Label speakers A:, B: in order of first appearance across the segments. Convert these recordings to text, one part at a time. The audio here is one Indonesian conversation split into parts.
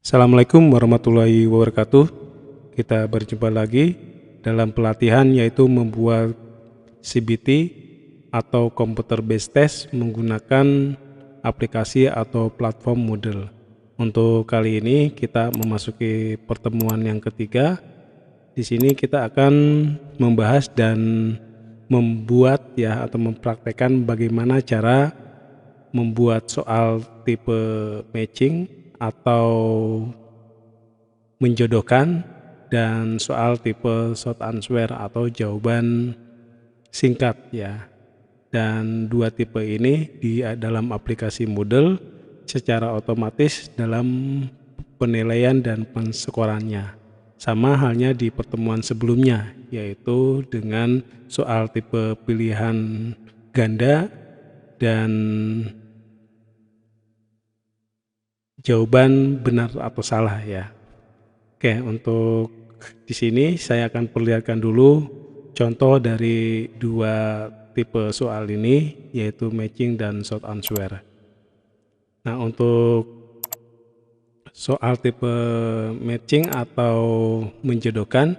A: Assalamualaikum warahmatullahi wabarakatuh. Kita berjumpa lagi dalam pelatihan yaitu membuat CBT atau Computer Based Test menggunakan aplikasi atau platform Moodle. Untuk kali ini kita memasuki pertemuan yang ketiga. Di sini kita akan membahas dan membuat atau mempraktekkan bagaimana cara membuat soal tipe matching atau menjodohkan dan soal tipe short answer atau jawaban singkat ya. Dan dua tipe ini di dalam aplikasi Moodle secara otomatis dalam penilaian dan penskorannya. Sama halnya di pertemuan sebelumnya, yaitu dengan soal tipe pilihan ganda dan jawaban benar atau salah ya. Oke, untuk di sini saya akan perlihatkan dulu contoh dari dua tipe soal ini, yaitu matching dan short answer. Nah, untuk soal tipe matching atau menjodohkan,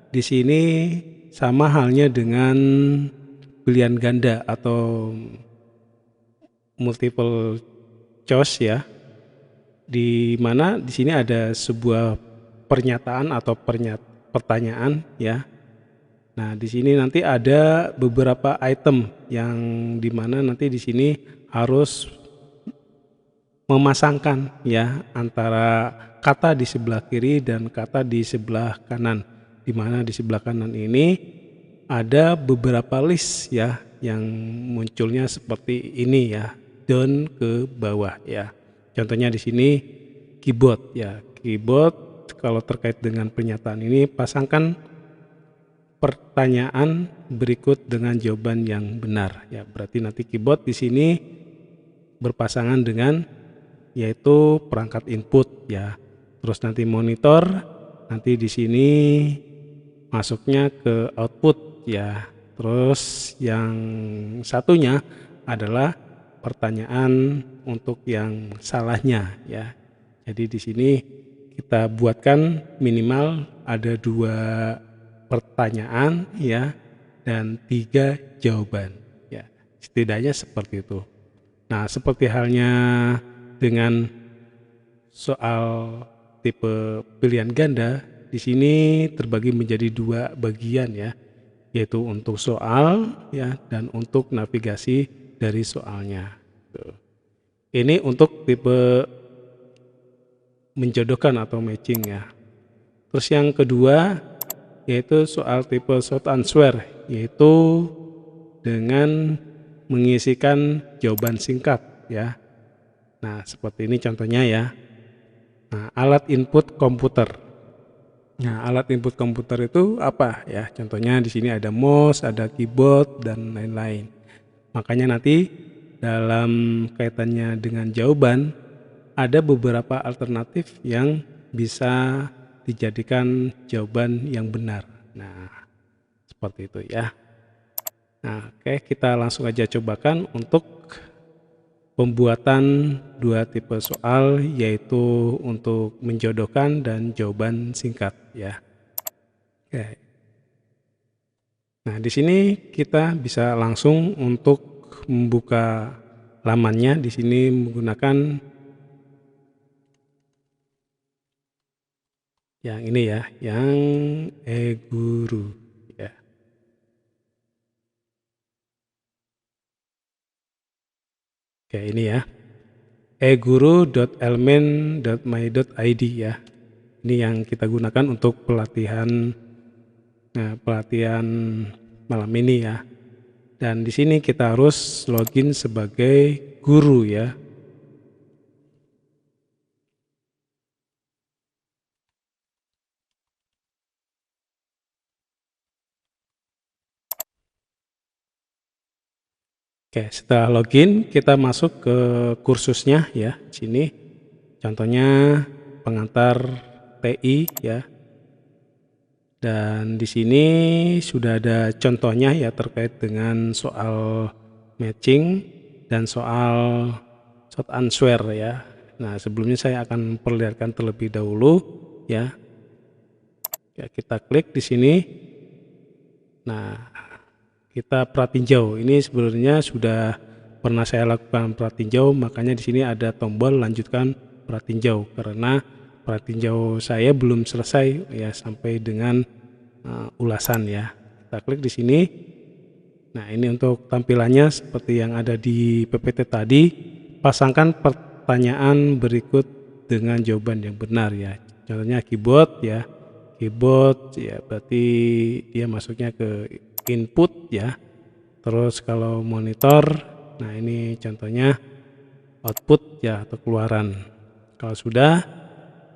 A: di sini sama halnya dengan pilihan ganda atau multiple choice ya. Di mana di sini ada sebuah pernyataan atau pertanyaan ya. Nah, di sini nanti ada beberapa item yang dimana nanti di sini harus memasangkan ya antara kata di sebelah kiri dan kata di sebelah kanan. Di mana di sebelah kanan ini ada beberapa list ya yang munculnya seperti ini ya, down ke bawah ya. Contohnya di sini keyboard ya. Keyboard kalau terkait dengan pernyataan ini pasangkan pertanyaan berikut dengan jawaban yang benar ya. Berarti nanti keyboard di sini berpasangan dengan yaitu perangkat input ya. Terus nanti monitor nanti di sini masuknya ke output ya. Terus yang satunya adalah pertanyaan untuk yang salahnya ya. Jadi di sini kita buatkan minimal ada 2 pertanyaan ya dan 3 jawaban ya. Setidaknya seperti itu. Nah, seperti halnya dengan soal tipe pilihan ganda, di sini terbagi menjadi 2 bagian ya, yaitu untuk soal ya dan untuk navigasi dari soalnya. Ini untuk tipe menjodohkan atau matching ya. Terus yang kedua yaitu soal tipe short answer, yaitu dengan mengisikan jawaban singkat ya. Nah, seperti ini contohnya ya. Nah, alat input komputer. Nah, alat input komputer itu apa ya? Contohnya di sini ada mouse, ada keyboard dan lain-lain. Makanya nanti dalam kaitannya dengan jawaban ada beberapa alternatif yang bisa dijadikan jawaban yang benar. Nah, seperti itu ya. Nah, oke, kita langsung aja cobakan untuk pembuatan 2 tipe soal, yaitu untuk menjodohkan dan jawaban singkat ya. Oke. Nah, di sini kita bisa langsung untuk membuka lamannya. Di sini menggunakan yang ini ya, yang eGuru ya. Oke, ini ya. eguru.elemen.my.id ya. Ini yang kita gunakan untuk pelatihan malam ini ya. Dan di sini kita harus login sebagai guru ya. Oke, setelah login kita masuk ke kursusnya ya. Sini contohnya pengantar TI ya. Dan di sini sudah ada contohnya ya terkait dengan soal matching dan soal short answer ya. Nah, sebelumnya saya akan perlihatkan terlebih dahulu ya. Ya, kita klik di sini. Nah, kita pratinjau. Ini sebenarnya sudah pernah saya lakukan pratinjau, makanya di sini ada tombol lanjutkan pratinjau karena pratinjau saya belum selesai ya sampai dengan ulasan ya. Kita klik di sini. Nah, ini untuk tampilannya seperti yang ada di PPT tadi. Pasangkan pertanyaan berikut dengan jawaban yang benar ya. Contohnya keyboard ya. Keyboard ya berarti dia masuknya ke input ya. Terus kalau monitor, nah ini contohnya output ya atau keluaran. Kalau sudah,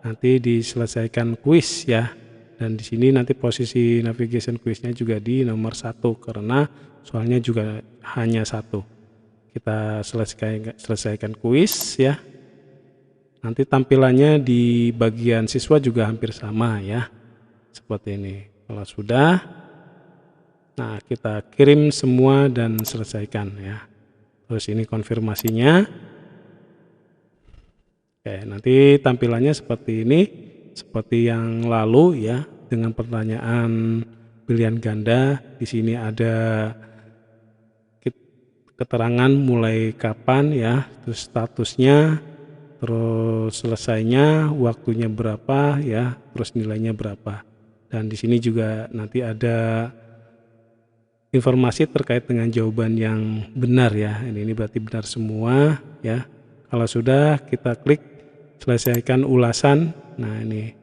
A: nanti diselesaikan kuis ya. Dan di sini nanti posisi navigation kuisnya juga di nomor 1 karena soalnya juga hanya 1. Kita selesaikan kuis ya. Nanti tampilannya di bagian siswa juga hampir sama ya. Seperti ini. Kalau sudah, nah kita kirim semua dan selesaikan ya. Terus ini konfirmasinya. Oke, nanti tampilannya seperti ini, seperti yang lalu ya, dengan pertanyaan pilihan ganda. Di sini ada keterangan mulai kapan ya, terus statusnya, terus selesainya, waktunya berapa ya, terus nilainya berapa. Dan di sini juga nanti ada informasi terkait dengan jawaban yang benar ya. Ini berarti benar semua ya. Kalau sudah kita klik selesaikan ulasan. Nah, ini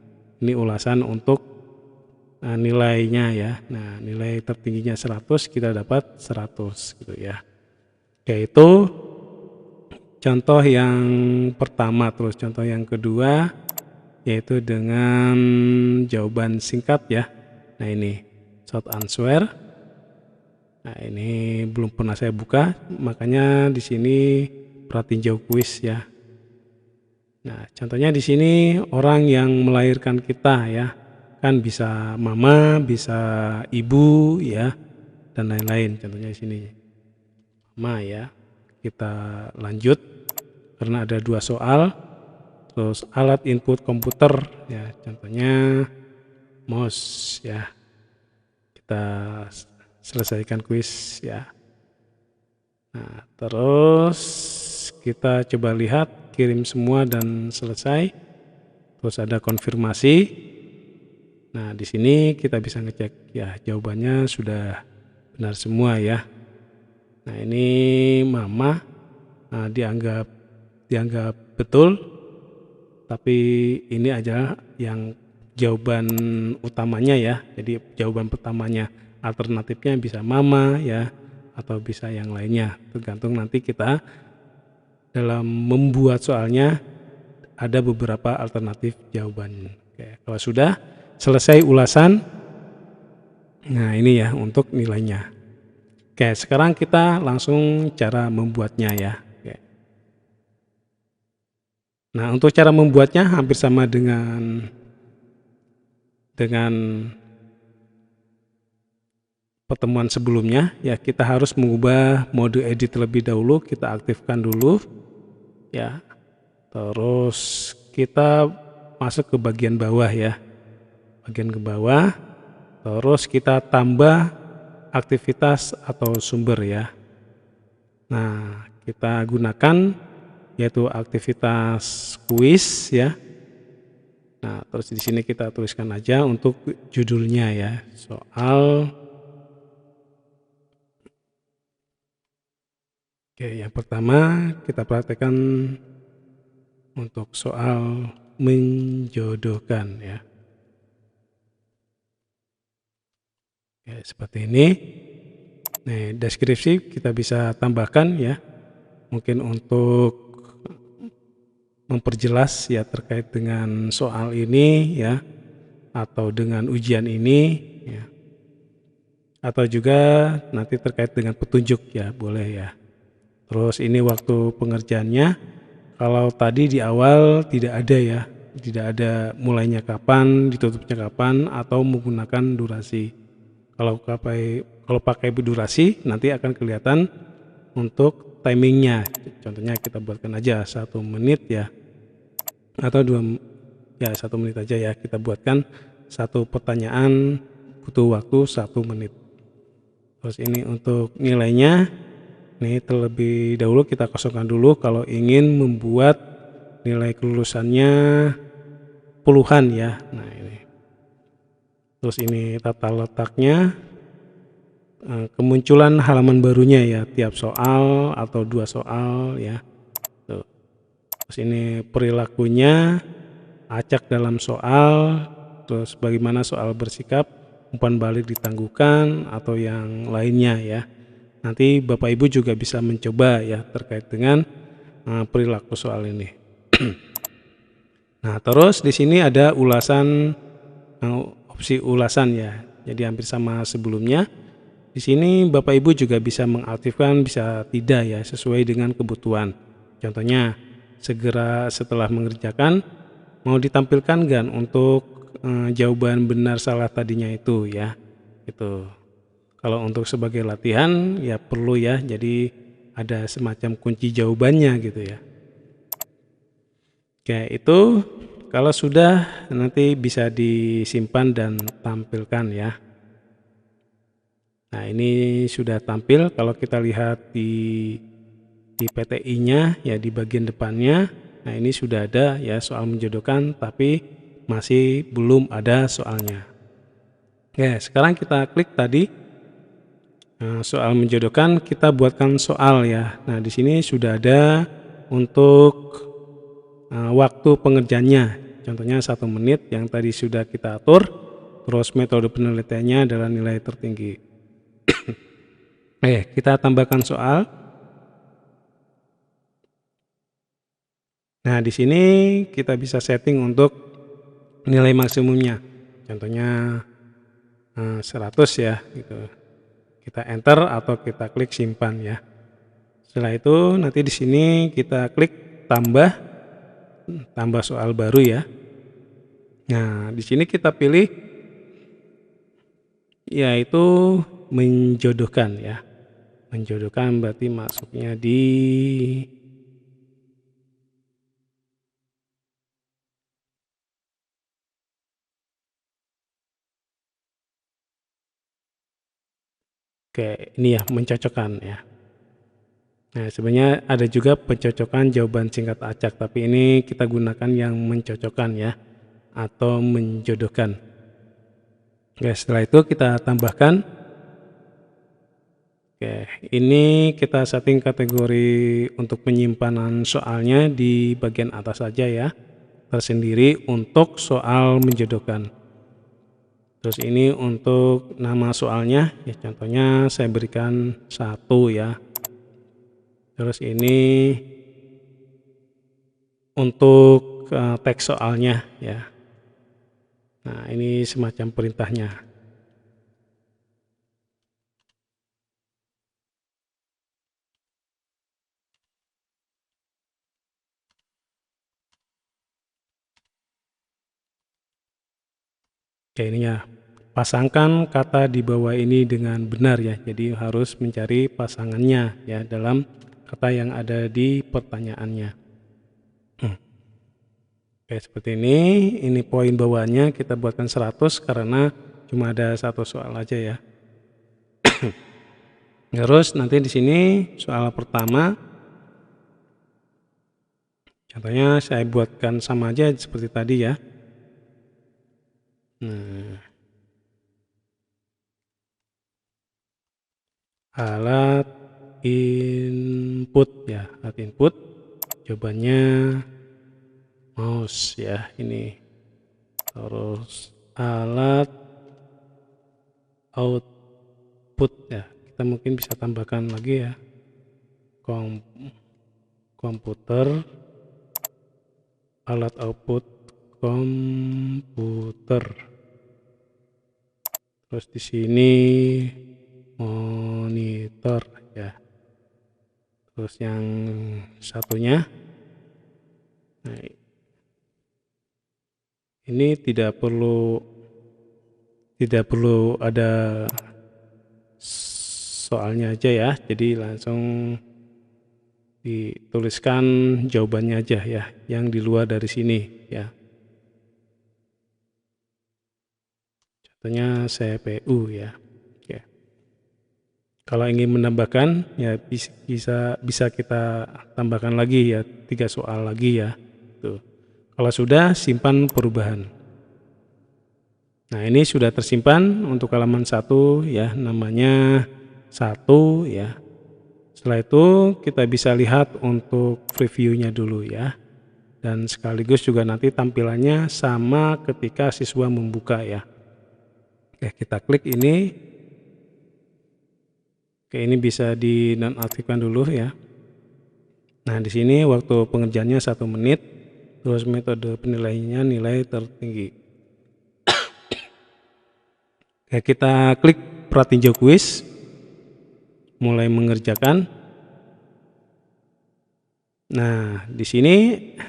A: ulasan untuk nilainya ya. Nah, nilai tertingginya 100, kita dapat 100 gitu ya. Oke, itu contoh yang pertama. Terus contoh yang kedua yaitu dengan jawaban singkat ya. Nah, ini short answer. Nah, ini belum pernah saya buka, makanya di sini pratinjau kuis ya. Nah, contohnya di sini orang yang melahirkan kita ya, kan bisa mama, bisa ibu ya, dan lain-lain. Contohnya di sini mama ya. Kita lanjut karena ada 2 soal. Terus alat input komputer ya, contohnya mouse ya. Kita selesaikan kuis ya. Nah, terus kita coba lihat kirim semua dan selesai. Terus ada konfirmasi. Nah, di sini kita bisa ngecek ya jawabannya sudah benar semua ya. Nah, ini mama dianggap betul. Tapi ini aja yang jawaban utamanya ya. Jadi jawaban pertamanya, alternatifnya bisa mama ya atau bisa yang lainnya. Tergantung nanti kita dalam membuat soalnya ada beberapa alternatif jawaban. Oke, kalau sudah selesai ulasan, nah ini ya untuk nilainya. Oke, sekarang kita langsung cara membuatnya ya. Nah, untuk cara membuatnya hampir sama dengan pertemuan sebelumnya ya. Kita harus mengubah mode edit terlebih dahulu, kita aktifkan dulu ya. Terus kita masuk ke bagian bawah ya. Bagian ke bawah. Terus kita tambah aktivitas atau sumber ya. Nah, kita gunakan yaitu aktivitas kuis ya. Nah, terus di sini kita tuliskan aja untuk judulnya ya, soal. Oke, yang pertama kita praktekkan untuk soal menjodohkan ya. Oke, seperti ini. Nah, deskripsi kita bisa tambahkan ya. Mungkin untuk memperjelas ya terkait dengan soal ini ya, atau dengan ujian ini ya, atau juga nanti terkait dengan petunjuk ya, boleh ya. Terus ini waktu pengerjaannya, kalau tadi di awal tidak ada ya, tidak ada mulainya kapan, ditutupnya kapan, atau menggunakan durasi. Kalau pakai durasi nanti akan kelihatan untuk timingnya. Contohnya kita buatkan aja 1 menit ya. atau 1 menit aja ya. Kita buatkan satu pertanyaan butuh waktu 1 menit. Terus ini untuk nilainya, ini terlebih dahulu kita kosongkan dulu kalau ingin membuat nilai kelulusannya puluhan ya. Nah ini. Terus ini tata letaknya, kemunculan halaman barunya ya, tiap soal atau 2 soal ya. Tuh. Terus ini perilakunya, acak dalam soal, terus bagaimana soal bersikap, umpan balik ditangguhkan atau yang lainnya ya. Nanti Bapak Ibu juga bisa mencoba ya terkait dengan perilaku soal ini. Nah, terus di sini ada ulasan, opsi ulasan ya. Jadi hampir sama sebelumnya. Di sini Bapak Ibu juga bisa mengaktifkan, bisa tidak ya, sesuai dengan kebutuhan. Contohnya, segera setelah mengerjakan, mau ditampilkan nggak untuk jawaban benar salah tadinya itu ya. Gitu. Kalau untuk sebagai latihan ya perlu ya, jadi ada semacam kunci jawabannya gitu ya. Oke, itu kalau sudah nanti bisa disimpan dan tampilkan ya. Nah, ini sudah tampil kalau kita lihat di PTI-nya ya, di bagian depannya. Nah, ini sudah ada ya soal menjodohkan, tapi masih belum ada soalnya. Oke, sekarang kita klik tadi soal menjodohkan, kita buatkan soal ya. Nah, di sini sudah ada untuk waktu pengerjaannya, contohnya 1 menit yang tadi sudah kita atur. Terus metode penelitiannya adalah nilai tertinggi. Kita tambahkan soal. Nah, di sini kita bisa setting untuk nilai maksimumnya, contohnya 100 ya gitu. Kita enter atau kita klik simpan ya. Setelah itu nanti di sini kita klik tambah soal baru ya. Nah, di sini kita pilih yaitu menjodohkan ya. Menjodohkan berarti masuknya di ini ya, mencocokkan ya. Nah, sebenarnya ada juga pencocokan jawaban singkat acak, tapi ini kita gunakan yang mencocokkan ya, atau menjodohkan. Setelah itu kita tambahkan. Ini kita setting kategori untuk penyimpanan soalnya di bagian atas saja ya, tersendiri untuk soal menjodohkan. Terus ini untuk nama soalnya ya, contohnya saya berikan 1 ya. Terus ini untuk teks soalnya ya. Nah, ini semacam perintahnya. Ini ya, pasangkan kata di bawah ini dengan benar ya. Jadi harus mencari pasangannya ya dalam kata yang ada di pertanyaannya. Seperti ini poin bawahnya kita buatkan 100 karena cuma ada 1 soal aja ya. Terus nanti di sini soal pertama, contohnya saya buatkan sama aja seperti tadi ya. Nah, alat input ya, alat input jawabannya mouse ya ini. Terus alat output ya, kita mungkin bisa tambahkan lagi ya, komputer, alat output komputer. Terus di sini monitor ya. Terus yang satunya, nah, ini tidak perlu ada soalnya aja ya, jadi langsung dituliskan jawabannya aja ya, yang di luar dari sini ya. Contohnya CPU ya. Oke. Kalau ingin menambahkan ya bisa kita tambahkan lagi ya, 3 soal lagi ya. Tuh. Kalau sudah, simpan perubahan. Nah, ini sudah tersimpan untuk halaman 1 ya, namanya 1 ya. Setelah itu kita bisa lihat untuk previewnya dulu ya. Dan sekaligus juga nanti tampilannya sama ketika siswa membuka ya. Oke, kita klik ini. Oke, ini bisa dinonaktifkan dulu ya. Nah, di sini waktu pengerjaannya 1 menit, terus metode penilaiannya nilai tertinggi. Oke, kita klik Pratinjau Quiz, mulai mengerjakan. Nah, di sini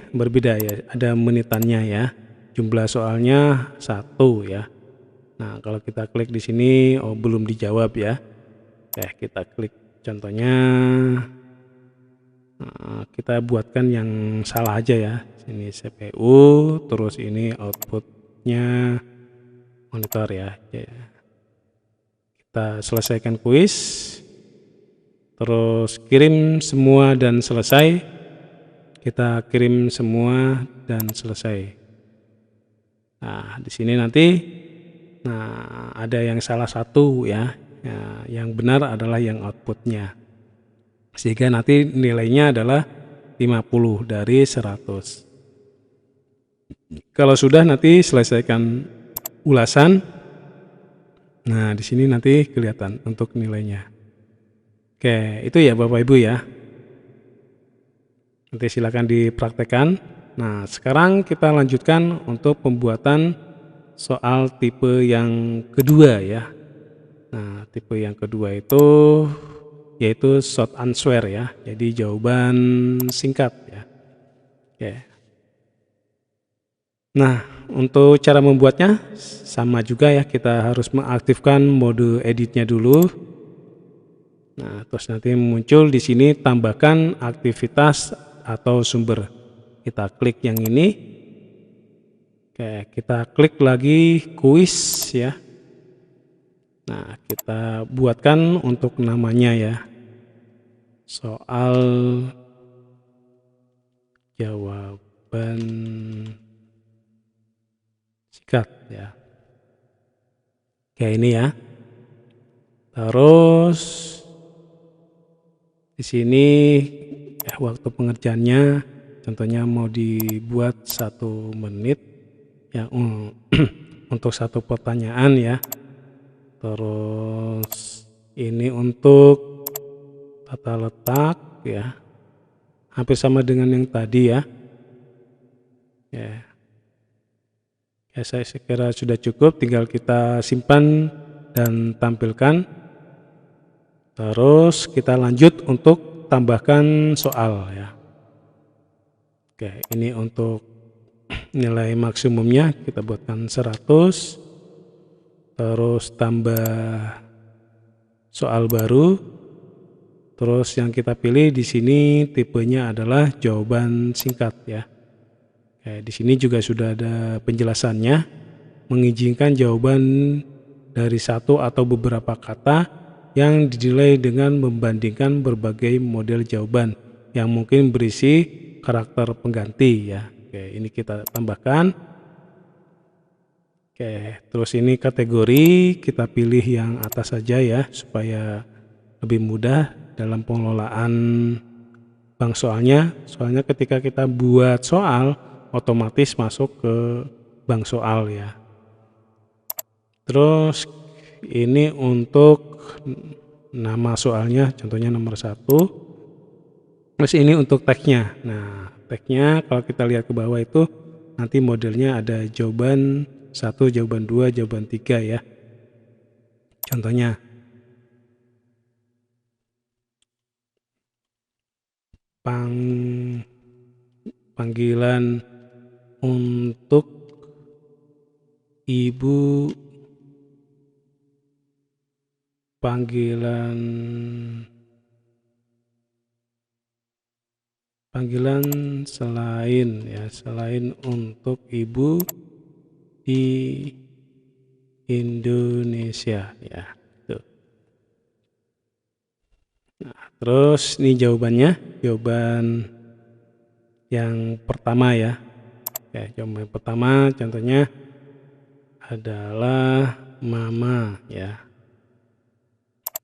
A: berbeda ya, ada menitannya ya. Jumlah soalnya 1 ya. Nah, kalau kita klik di sini, oh belum dijawab ya. Oke, kita klik contohnya. Nah, kita buatkan yang salah aja ya. Sini CPU, terus ini outputnya monitor ya. Kita selesaikan kuis, terus kirim semua dan selesai. Kita kirim semua dan selesai. Nah, di sini nanti ada yang salah satu ya. Yang benar adalah yang outputnya. Sehingga nanti nilainya adalah 50 dari 100. Kalau sudah nanti selesaikan ulasan. Nah, di sini nanti kelihatan untuk nilainya. Oke, itu ya Bapak Ibu ya. Nanti silakan dipraktekkan. Nah, sekarang kita lanjutkan untuk pembuatan soal tipe yang kedua ya. Nah, tipe yang kedua itu yaitu short answer ya. Jadi jawaban singkat ya. Oke. Nah, untuk cara membuatnya sama juga ya, kita harus mengaktifkan mode editnya dulu. Nah, terus nanti muncul di sini tambahkan aktivitas atau sumber. Kita klik yang ini. Oke, kita klik lagi kuis ya. Nah, kita buatkan untuk namanya ya. Soal jawaban singkat ya. Kayak ini ya. Terus di sini waktu pengerjaannya contohnya mau dibuat 1 menit ya untuk 1 pertanyaan ya. Terus ini untuk tata letak ya. Hampir sama dengan yang tadi ya. Ya, saya kira sudah cukup, tinggal kita simpan dan tampilkan. Terus kita lanjut untuk tambahkan soal ya. Oke, ini untuk nilai maksimumnya kita buatkan 100. Terus tambah soal baru. Terus yang kita pilih di sini tipenya adalah jawaban singkat ya. Di sini juga sudah ada penjelasannya, mengizinkan jawaban dari 1 atau beberapa kata yang dinilai dengan membandingkan berbagai model jawaban yang mungkin berisi karakter pengganti ya. Oke, ini kita tambahkan. Oke, terus ini kategori kita pilih yang atas saja ya, supaya lebih mudah dalam pengelolaan bank soalnya. Soalnya ketika kita buat soal, otomatis masuk ke bank soal ya. Terus ini untuk nama soalnya, contohnya nomor 1. Terus ini untuk tagnya. Nah, tagnya kalau kita lihat ke bawah itu nanti modelnya ada jawaban 1, jawaban 2, jawaban 3 ya. Contohnya panggilan untuk ibu, panggilan panggilan selain ya, selain untuk ibu di Indonesia ya. Tuh. Nah, terus ini jawabannya, jawaban yang pertama ya. Oke, jawaban yang pertama contohnya adalah mama ya.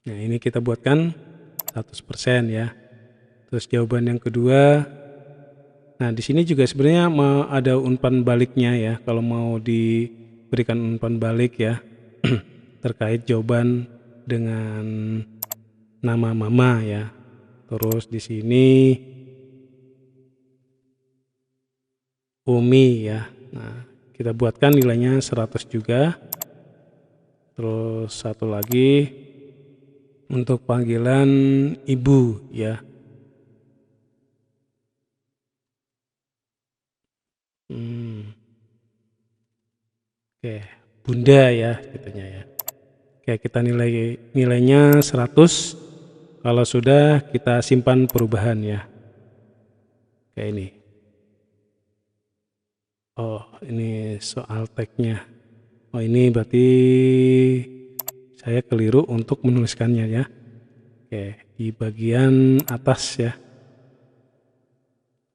A: Nah, ini kita buatkan 100% ya. Terus jawaban yang kedua, nah di sini juga sebenarnya mau ada umpan baliknya ya, kalau mau diberikan umpan balik ya terkait jawaban dengan nama mama ya. Terus di sini Umi ya. Nah, kita buatkan nilainya 100 juga. Terus satu lagi untuk panggilan ibu ya. Oke, bunda ya gitunya ya. Oke, kita nilainya 100. Kalau sudah kita simpan perubahan ya. Kayak ini. Oh, ini soal tagnya. Oh, ini berarti saya keliru untuk menuliskannya ya. Oke, di bagian atas ya.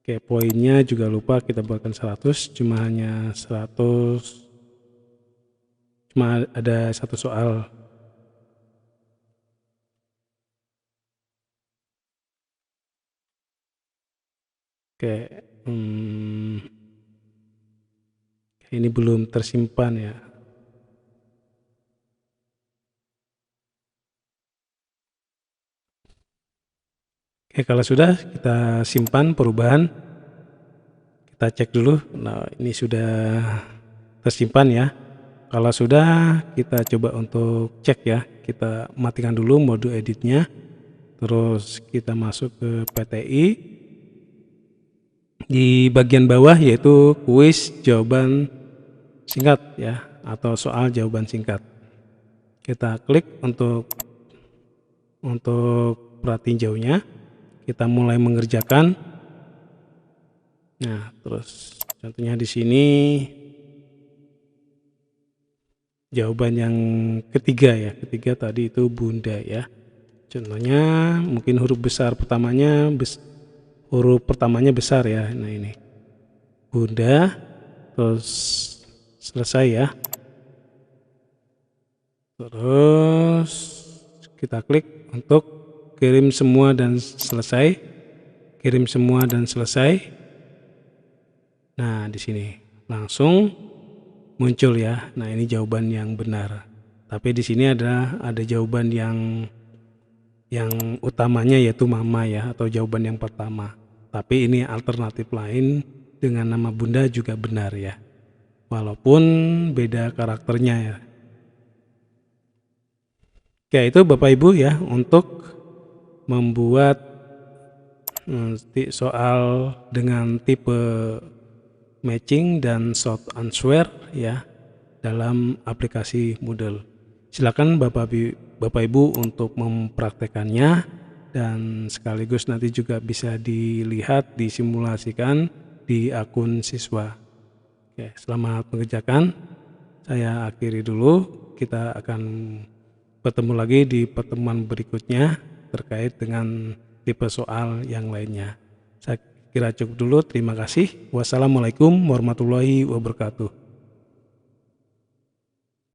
A: Oke, poinnya juga lupa kita buatkan 100, cuma hanya 100, cuma ada satu soal. Oke, ini belum tersimpan ya. Oke, kalau sudah kita simpan perubahan, kita cek dulu. Nah, ini sudah tersimpan ya. Kalau sudah, kita coba untuk cek ya. Kita matikan dulu mode editnya. Terus kita masuk ke PTI. Di bagian bawah yaitu kuis jawaban singkat ya, atau soal jawaban singkat. Kita klik untuk perhatiin jauhnya. Kita mulai mengerjakan. Nah, terus contohnya di sini jawaban yang ketiga ya. Ketiga tadi itu bunda ya. Contohnya mungkin huruf pertamanya besar ya. Nah, ini bunda, terus selesai ya. Terus kita klik untuk kirim semua dan selesai. Kirim semua dan selesai. Nah, di sini langsung muncul ya. Nah, ini jawaban yang benar. Tapi di sini ada jawaban yang utamanya yaitu mama ya, atau jawaban yang pertama. Tapi ini alternatif lain dengan nama bunda juga benar ya. Walaupun beda karakternya ya. Oke, itu Bapak Ibu ya untuk membuat soal dengan tipe matching dan short answer ya dalam aplikasi Moodle. Silakan Bapak Ibu untuk mempraktekannya, dan sekaligus nanti juga bisa dilihat, disimulasikan di akun siswa. Oke, selamat mengerjakan. Saya akhiri dulu. Kita akan bertemu lagi di pertemuan berikutnya terkait dengan tipe soal yang lainnya. Saya kira cukup dulu. Terima kasih. Wassalamualaikum warahmatullahi wabarakatuh.